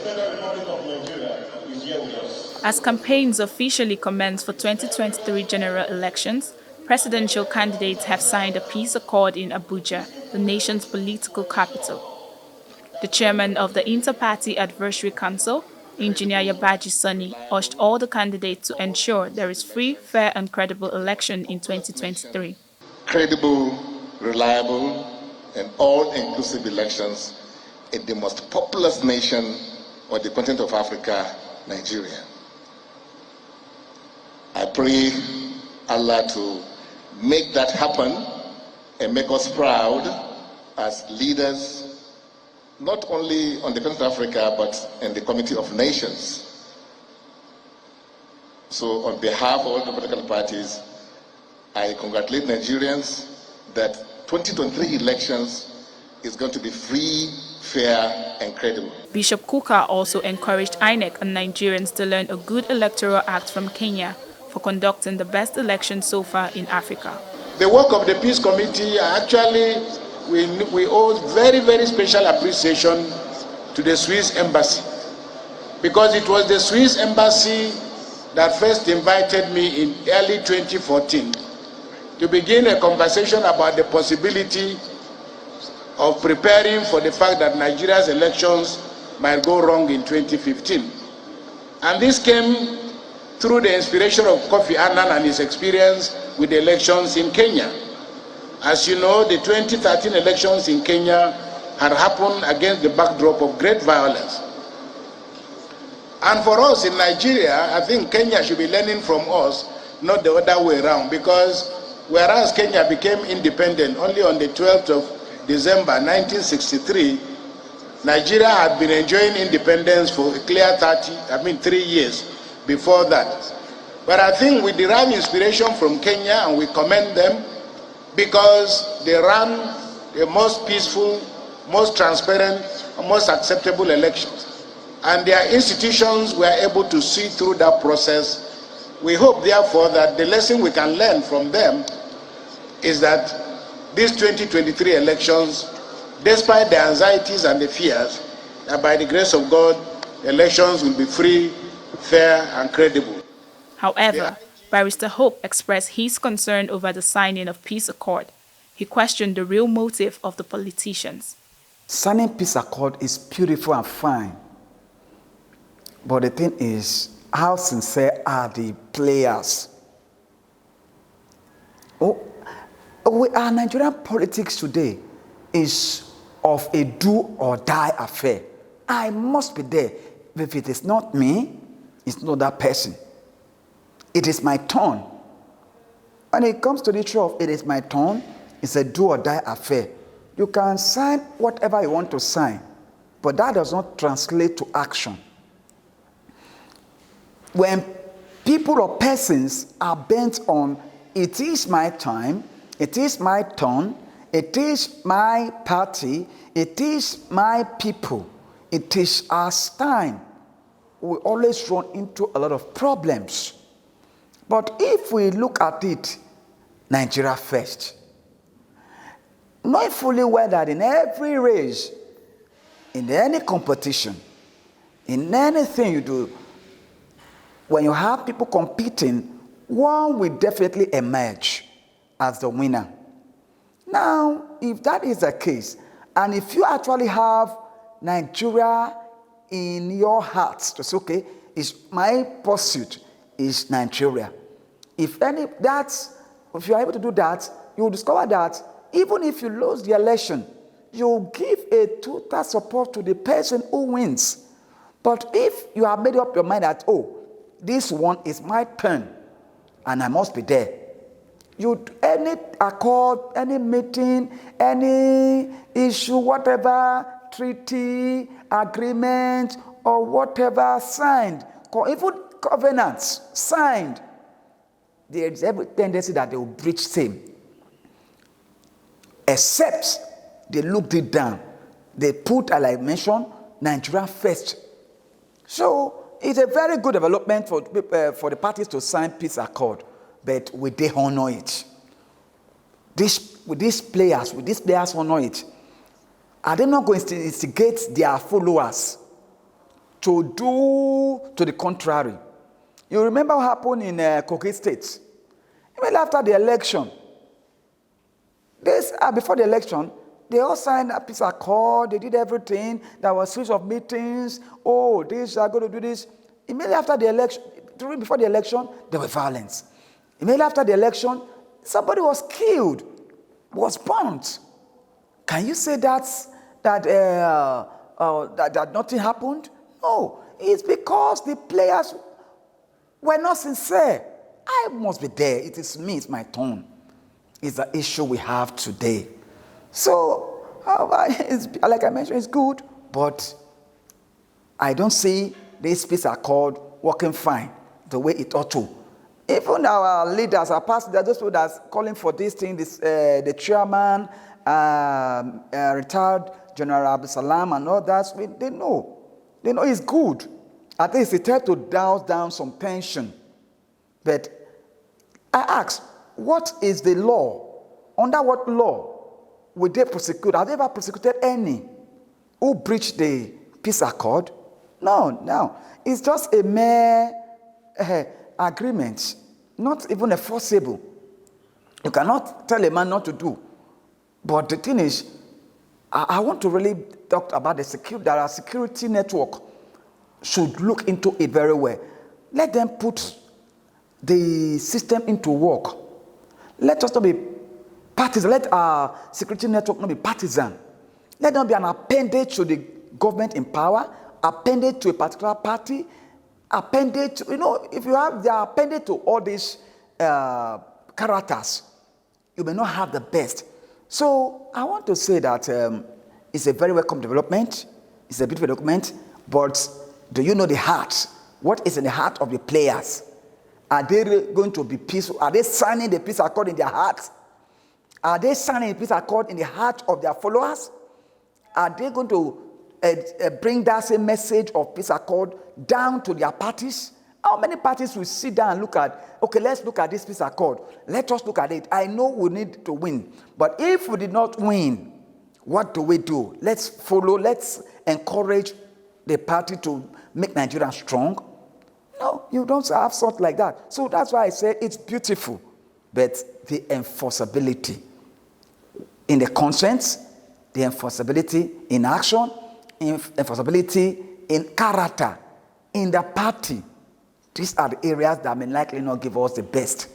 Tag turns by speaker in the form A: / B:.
A: Federal Republic of Nigeria is here with us.
B: As campaigns officially commence for 2023 general elections, presidential candidates have signed a peace accord in Abuja, the nation's political capital. The chairman of the Inter-Party Advisory Council, Engineer Yabaji Sani, urged all the candidates to ensure there is free, fair and credible election in 2023.
A: Credible, reliable and all-inclusive elections in the most populous nation on the continent of Africa, Nigeria. I pray Allah to make that happen and make us proud as leaders, not only on the continent of Africa, but in the Community of Nations. So on behalf of all the political parties, I congratulate Nigerians that 2023 elections is going to be free, fair, and credible.
B: Bishop Kukah also encouraged INEC and Nigerians to learn a good electoral act from Kenya for conducting the best election so far in Africa.
C: The work of the Peace Committee, actually, we owe very, very special appreciation to the Swiss Embassy, because it was the Swiss Embassy that first invited me in early 2014 to begin a conversation about the possibility of preparing for the fact that Nigeria's elections might go wrong in 2015. And this came through the inspiration of Kofi Annan and his experience with the elections in Kenya. As you know, the 2013 elections in Kenya had happened against the backdrop of great violence. And for us in Nigeria, I think Kenya should be learning from us, not the other way around, because whereas Kenya became independent only on the 12th of December 1963, Nigeria had been enjoying independence for a clear 3 years before that. But I think we derive inspiration from Kenya and we commend them because they ran the most peaceful, most transparent, and most acceptable elections. And their institutions were able to see through that process. We hope, therefore, that the lesson we can learn from them is that these 2023 elections, despite the anxieties and the fears, that by the grace of God, elections will be free, fair, and credible.
B: However, Barrister Hope expressed his concern over the signing of peace accord. He questioned the real motive of the politicians.
D: Signing peace accord is beautiful and fine. But the thing is, how sincere are the players? Our Nigerian politics today is of a do or die affair. I must be there. If it is not me, it's not that person. It is my turn. When it comes to the issue of it is my turn, it's a do or die affair. You can sign whatever you want to sign, but that does not translate to action. When people or persons are bent on it is my time, it is my turn, it is my party, it is my people, it is our time, we always run into a lot of problems. But if we look at it, Nigeria first, knowing fully well that in every race, in any competition, in anything you do, when you have people competing, one will definitely emerge as the winner. Now, if that is the case, and if you actually have Nigeria in your heart, to say, okay, it's my pursuit is Nigeria. If you are able to do that, you will discover that even if you lose the election, you give a total support to the person who wins. But if you have made up your mind that, oh, this one is my turn, and I must be there. Any accord, any meeting, any issue, whatever, treaty, agreement, or whatever signed, even covenants signed, there is every tendency that they will breach same. Except they looked it down. They put, as I mentioned, Nigeria first. So it's a very good development for the parties to sign peace accord, but will they honor it? Will these players honor it? Are they not going to instigate their followers to do to the contrary. You remember what happened in Kogi State? Even after the election, before the election, they all signed a peace accord. They did everything. There was a series of meetings. Oh, this are going to do this. Immediately after the election, before the election, there was violence. Immediately after the election, somebody was killed, was burnt. Can you say that nothing happened? No, it's because the players were not sincere. I must be there. It is me. It's my turn. It's the issue we have today. So, like I mentioned, it's good, but I don't see this peace accord working fine the way it ought to. Even our leaders, our pastors, those people that's calling for this thing, the chairman, retired General Abdusalami and others, they know. They know it's good. At least it helps to douse down some tension. But I ask, what is the law? Under what law would they prosecute? Have they ever prosecuted any who breached the peace accord? No. It's just a mere agreement, not even enforceable. You cannot tell a man not to do. But the thing is, I want to really talk about the security. That our security network should look into it very well. Let them put the system into work. Let us not be partisan. Let our security network not be partisan. Let them be an appendage to the government in power, appendage to a particular party, appendage to, if you have the appendage to all these characters, you may not have the best. So I want to say that it's a very welcome development. It's a beautiful development, but do you know the heart? What is in the heart of the players? Are they going to be peaceful? Are they signing the peace accord in their hearts? Are they signing the peace accord in the heart of their followers? Are they going to bring that same message of peace accord down to their parties? How many parties will sit down and look at, okay, let's look at this peace accord. Let us look at it. I know we need to win. But if we did not win, what do? Let's follow, let's encourage the party to make Nigeria strong. No, you don't have something like that. So that's why I say it's beautiful. But the enforceability in the conscience, the enforceability in action, enforceability in character, in the party, these are the areas that may likely not give us the best.